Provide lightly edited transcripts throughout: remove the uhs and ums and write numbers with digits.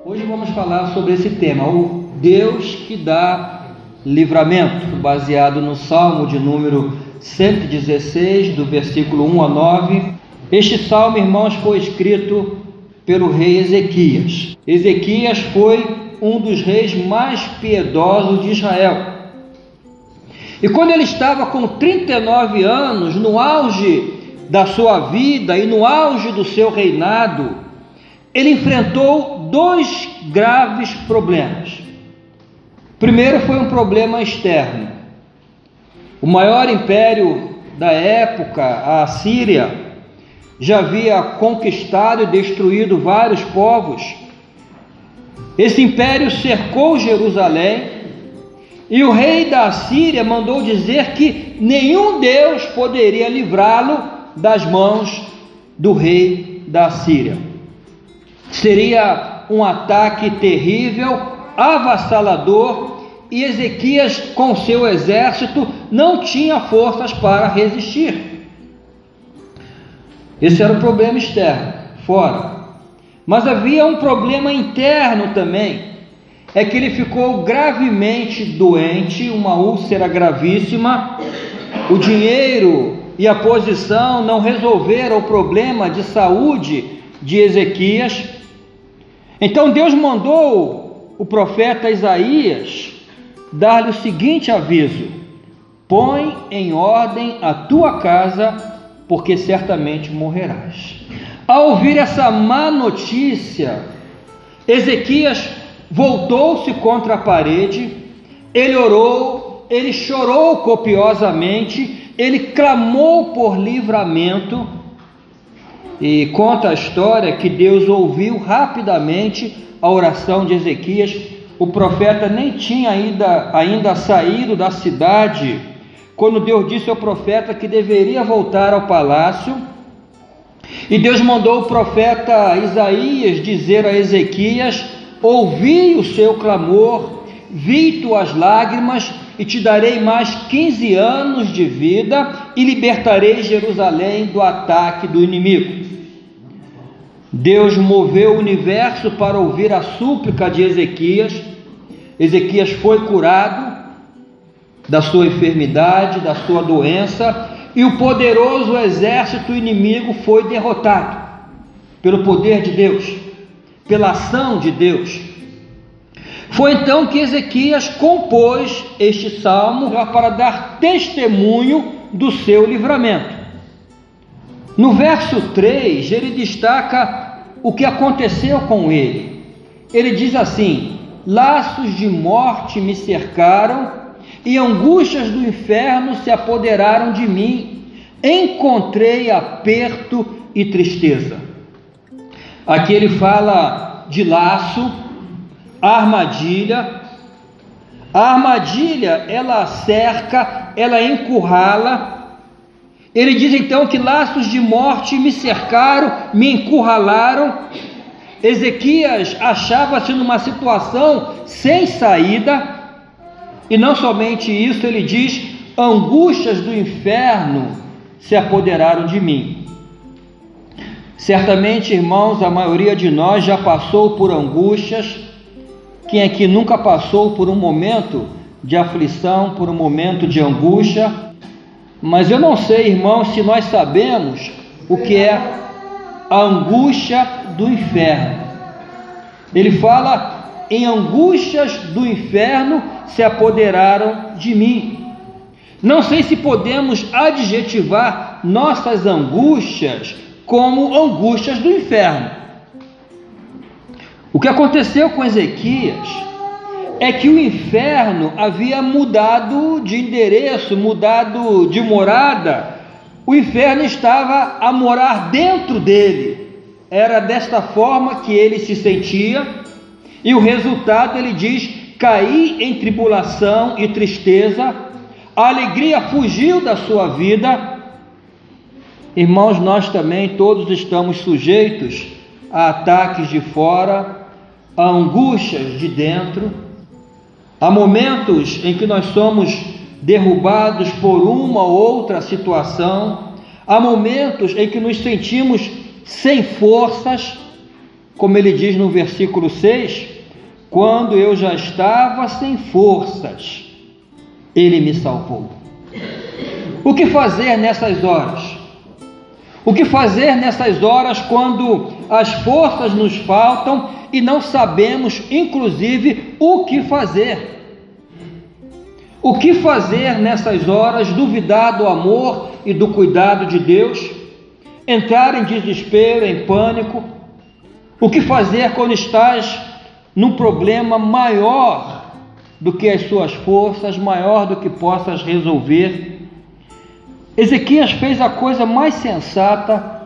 Hoje vamos falar sobre esse tema, o Deus que dá livramento, baseado no Salmo de número 116, do versículo 1 a 9. Este salmo, irmãos, foi escrito pelo rei Ezequias. Ezequias foi um dos reis mais piedosos de Israel. E quando ele estava com 39 anos, no auge da sua vida e no auge do seu reinado, ele enfrentou dois graves problemas. Primeiro foi um problema externo. O maior império da época, a Assíria, já havia conquistado e destruído vários povos. Esse império cercou Jerusalém e o rei da Assíria mandou dizer que nenhum Deus poderia livrá-lo das mãos do rei da Assíria. Seria um ataque terrível, avassalador, e Ezequias, com seu exército, não tinha forças para resistir. Esse era o problema externo, fora. Mas havia um problema interno também, é que ele ficou gravemente doente, uma úlcera gravíssima. O dinheiro e a posição não resolveram o problema de saúde de Ezequias. Então Deus mandou o profeta Isaías dar-lhe o seguinte aviso: põe em ordem a tua casa, porque certamente morrerás. Ao ouvir essa má notícia, Ezequias voltou-se contra a parede, ele orou, ele chorou copiosamente, ele clamou por livramento. E conta a história que Deus ouviu rapidamente a oração de Ezequias. O profeta nem tinha ainda saído da cidade, quando Deus disse ao profeta que deveria voltar ao palácio. E Deus mandou o profeta Isaías dizer a Ezequias: ouvi o seu clamor, vi tuas lágrimas, e te darei mais 15 anos de vida, e libertarei Jerusalém do ataque do inimigo. Deus moveu o universo para ouvir a súplica de Ezequias. Ezequias foi curado da sua enfermidade, da sua doença, e o poderoso exército inimigo foi derrotado pelo poder de Deus, pela ação de Deus. Foi então que Ezequias compôs este salmo para dar testemunho do seu livramento. No verso 3, ele destaca o que aconteceu com ele. Ele diz assim: laços de morte me cercaram e angústias do inferno se apoderaram de mim. Encontrei aperto e tristeza. Aqui ele fala de laço, armadilha. A armadilha, ela cerca, ela encurrala. Ele diz então que laços de morte me cercaram, me encurralaram. Ezequias achava-se numa situação sem saída. E não somente isso, ele diz: angústias do inferno se apoderaram de mim. Certamente, irmãos, a maioria de nós já passou por angústias. Quem aqui nunca passou por um momento de aflição, por um momento de angústia? Mas eu não sei, irmãos, se nós sabemos o que é a angústia do inferno. Ele fala: em angústias do inferno se apoderaram de mim. Não sei se podemos adjetivar nossas angústias como angústias do inferno. O que aconteceu com Ezequias é que o inferno havia mudado de endereço, mudado de morada. O inferno estava a morar dentro dele. Era desta forma que ele se sentia, e o resultado, ele diz: caí em tribulação e tristeza, a alegria fugiu da sua vida. Irmãos, nós também todos estamos sujeitos a ataques de fora, a angústias de dentro. Há momentos em que nós somos derrubados por uma ou outra situação. Há momentos em que nos sentimos sem forças. como ele diz no versículo 6, quando eu já estava sem forças, ele me salvou. O que fazer nessas horas? O que fazer nessas horas quando as forças nos faltam e não sabemos, inclusive, o que fazer? O que fazer nessas horas? Duvidar do amor e do cuidado de Deus? Entrar em desespero, em pânico? O que fazer quando estás num problema maior do que as suas forças, maior do que possas resolver? Ezequias fez a coisa mais sensata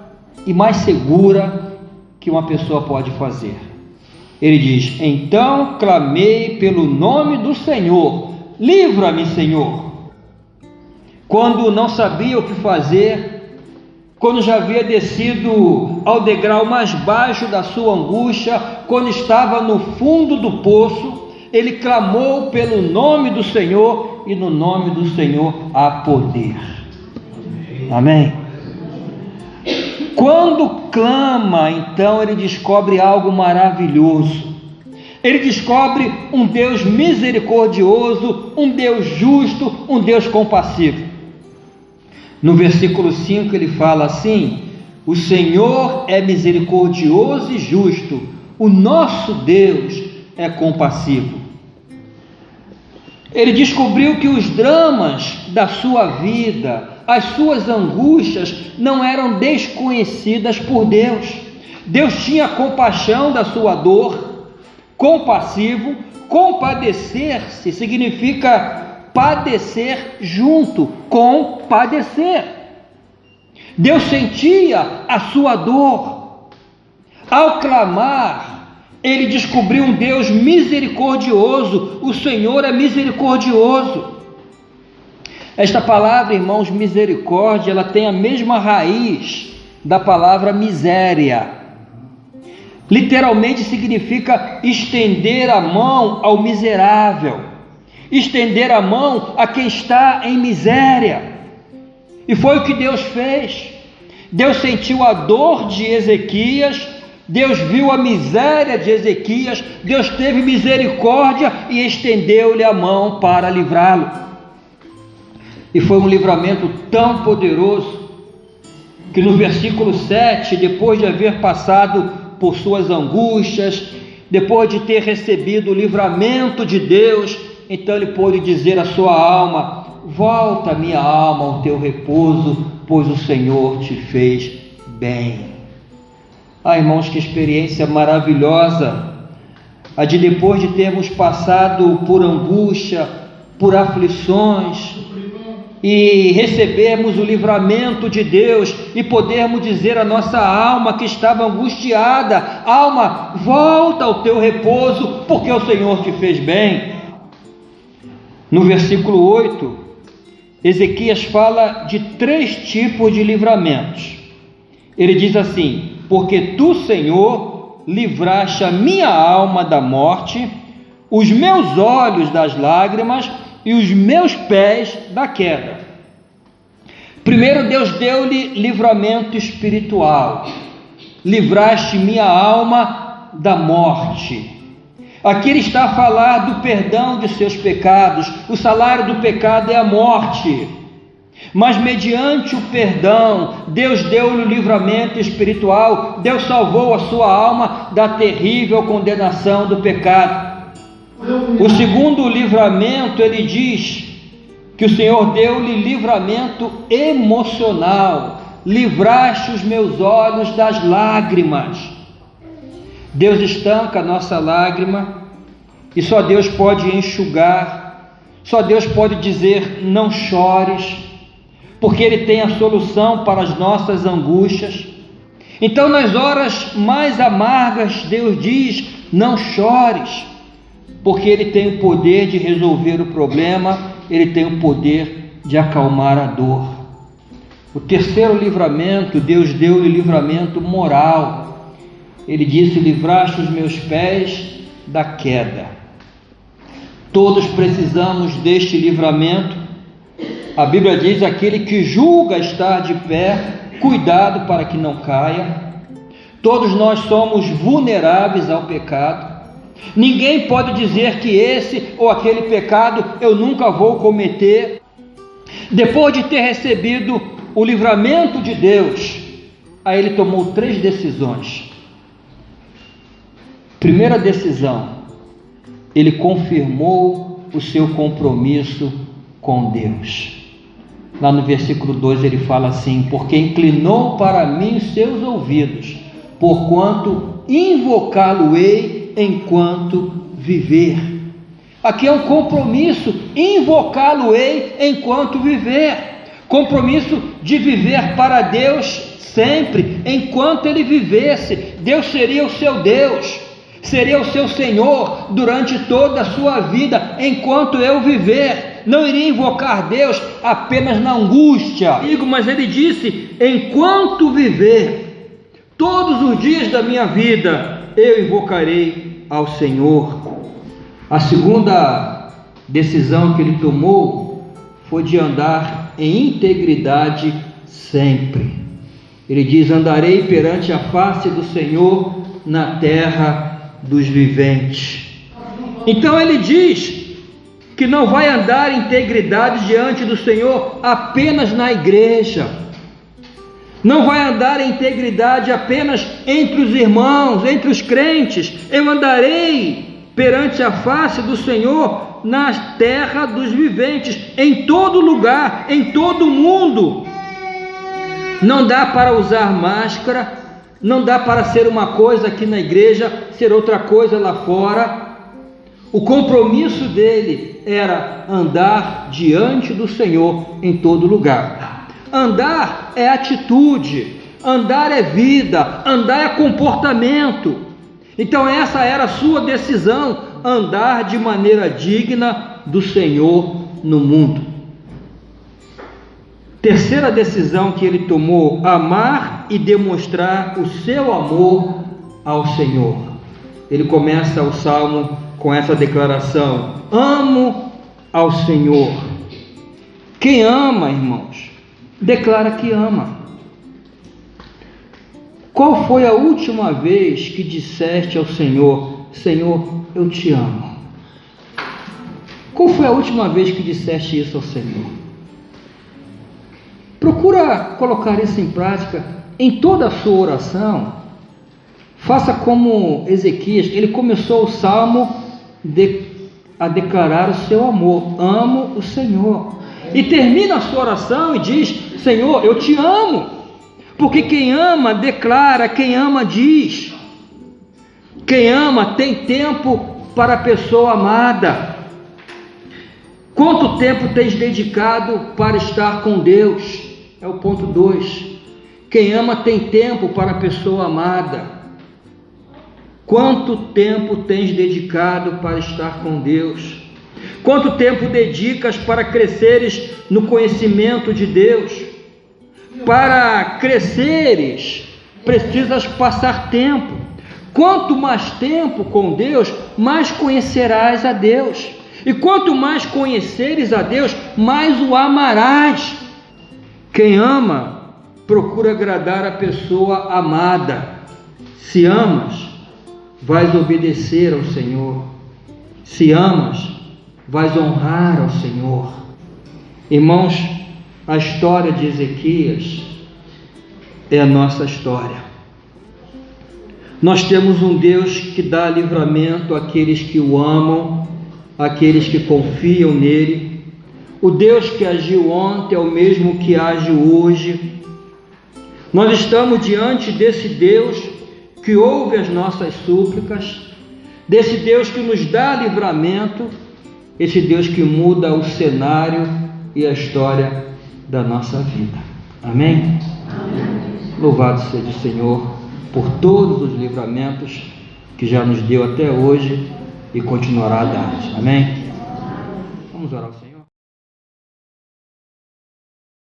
e mais segura que uma pessoa pode fazer. Ele diz: então clamei pelo nome do Senhor, livra-me, Senhor. Quando não sabia o que fazer, quando já havia descido ao degrau mais baixo da sua angústia, quando estava no fundo do poço, ele clamou pelo nome do Senhor, e no nome do Senhor há poder. Amém? Quando clama, então ele descobre algo maravilhoso. Ele descobre um Deus misericordioso, um Deus justo, um Deus compassivo. No versículo 5 ele fala assim: o Senhor é misericordioso e justo, o nosso Deus é compassivo. Ele descobriu que os dramas da sua vida, as suas angústias, não eram desconhecidas por Deus. Deus tinha compaixão da sua dor, compassivo. Compadecer-se significa padecer junto, compadecer. Deus sentia a sua dor. Ao clamar, ele descobriu um Deus misericordioso. O Senhor é misericordioso. Esta palavra, irmãos, misericórdia, ela tem a mesma raiz da palavra miséria. Literalmente significa estender a mão ao miserável, estender a mão a quem está em miséria. E foi o que Deus fez. Deus sentiu a dor de Ezequias, Deus viu a miséria de Ezequias, Deus teve misericórdia e estendeu-lhe a mão para livrá-lo. E foi um livramento tão poderoso que no versículo 7, depois de haver passado por suas angústias, depois de ter recebido o livramento de Deus, então ele pôde dizer à sua alma: volta, minha alma, ao teu repouso, pois o Senhor te fez bem. Ah, irmãos, que experiência maravilhosa a de, depois de termos passado por angústia, por aflições, e recebermos o livramento de Deus e podermos dizer à nossa alma que estava angustiada: alma, volta ao teu repouso, porque o Senhor te fez bem. No versículo 8, Ezequias fala de 3 tipos de livramentos. Ele diz assim: porque tu, Senhor, livraste a minha alma da morte, os meus olhos das lágrimas e os meus pés da queda. Primeiro, Deus deu-lhe livramento espiritual. Livraste minha alma da morte. Aqui ele está a falar do perdão de seus pecados. O salário do pecado é a morte, mas mediante o perdão, Deus deu-lhe o livramento espiritual. Deus salvou a sua alma da terrível condenação do pecado. O segundo livramento, ele diz que o Senhor deu-lhe livramento emocional. Livraste os meus olhos das lágrimas. Deus estanca a nossa lágrima e só Deus pode enxugar. Só Deus pode dizer: não chores, porque Ele tem a solução para as nossas angústias. Então, nas horas mais amargas, Deus diz: não chores, porque Ele tem o poder de resolver o problema, Ele tem o poder de acalmar a dor. O terceiro livramento, Deus deu-lhe livramento moral. Ele disse: livraste os meus pés da queda. Todos precisamos deste livramento. A Bíblia diz: aquele que julga estar de pé, cuidado para que não caia. Todos nós somos vulneráveis ao pecado. Ninguém pode dizer que esse ou aquele pecado eu nunca vou cometer. Depois de ter recebido o livramento de Deus, aí ele tomou 3 decisões. Primeira decisão, ele confirmou o seu compromisso com Deus. Lá no versículo 2 ele fala assim: porque inclinou para mim os seus ouvidos, porquanto invocá-lo-ei enquanto viver. Aqui é um compromisso, invocá-lo-ei enquanto viver. Compromisso de viver para Deus sempre, enquanto ele vivesse. Deus seria o seu Deus, seria o seu Senhor durante toda a sua vida, enquanto eu viver. Não iria invocar Deus apenas na angústia, mas ele disse: enquanto viver, todos os dias da minha vida, eu invocarei ao Senhor. A segunda decisão que ele tomou foi de andar em integridade sempre. Ele diz: andarei perante a face do Senhor na terra dos viventes. Então ele diz que não vai andar em integridade diante do Senhor apenas na igreja, não vai andar em integridade apenas entre os irmãos, entre os crentes. Eu andarei perante a face do Senhor na terra dos viventes, em todo lugar, em todo mundo. Não dá para usar máscara, não dá para ser uma coisa aqui na igreja, ser outra coisa lá fora. O compromisso dele era andar diante do Senhor em todo lugar. Andar é atitude, andar é vida, andar é comportamento. Então essa era a sua decisão, andar de maneira digna do Senhor no mundo. Terceira decisão que ele tomou: amar e demonstrar o seu amor ao Senhor. Ele começa o salmo com essa declaração: amo ao Senhor. Quem ama, irmãos, declara que ama. Qual foi a última vez que disseste ao Senhor: Senhor, eu te amo? Qual foi a última vez que disseste isso ao Senhor? Procura colocar isso em prática em toda a sua oração. Faça como Ezequias, ele começou o salmo a declarar o seu amor: amo o Senhor. E termina a sua oração e diz: Senhor, eu te amo. Porque quem ama declara, quem ama diz. Quem ama tem tempo para a pessoa amada. Quanto tempo tens dedicado para estar com Deus? É o ponto 2. Quem ama tem tempo para a pessoa amada. Quanto tempo tens dedicado para estar com Deus? Quanto tempo dedicas para cresceres no conhecimento de Deus? Para cresceres, precisas passar tempo. Quanto mais tempo com Deus, mais conhecerás a Deus. E quanto mais conheceres a Deus, mais o amarás. Quem ama, procura agradar a pessoa amada. Se amas, vais obedecer ao Senhor. Se amas, vais honrar ao Senhor. Irmãos, a história de Ezequias é a nossa história. Nós temos um Deus que dá livramento àqueles que o amam, àqueles que confiam nele. O Deus que agiu ontem é o mesmo que age hoje. Nós estamos diante desse Deus que ouve as nossas súplicas, desse Deus que nos dá livramento, esse Deus que muda o cenário e a história da nossa vida. Amém? Amém. Louvado seja o Senhor por todos os livramentos que já nos deu até hoje e continuará a dar. Amém? Vamos orar ao Senhor.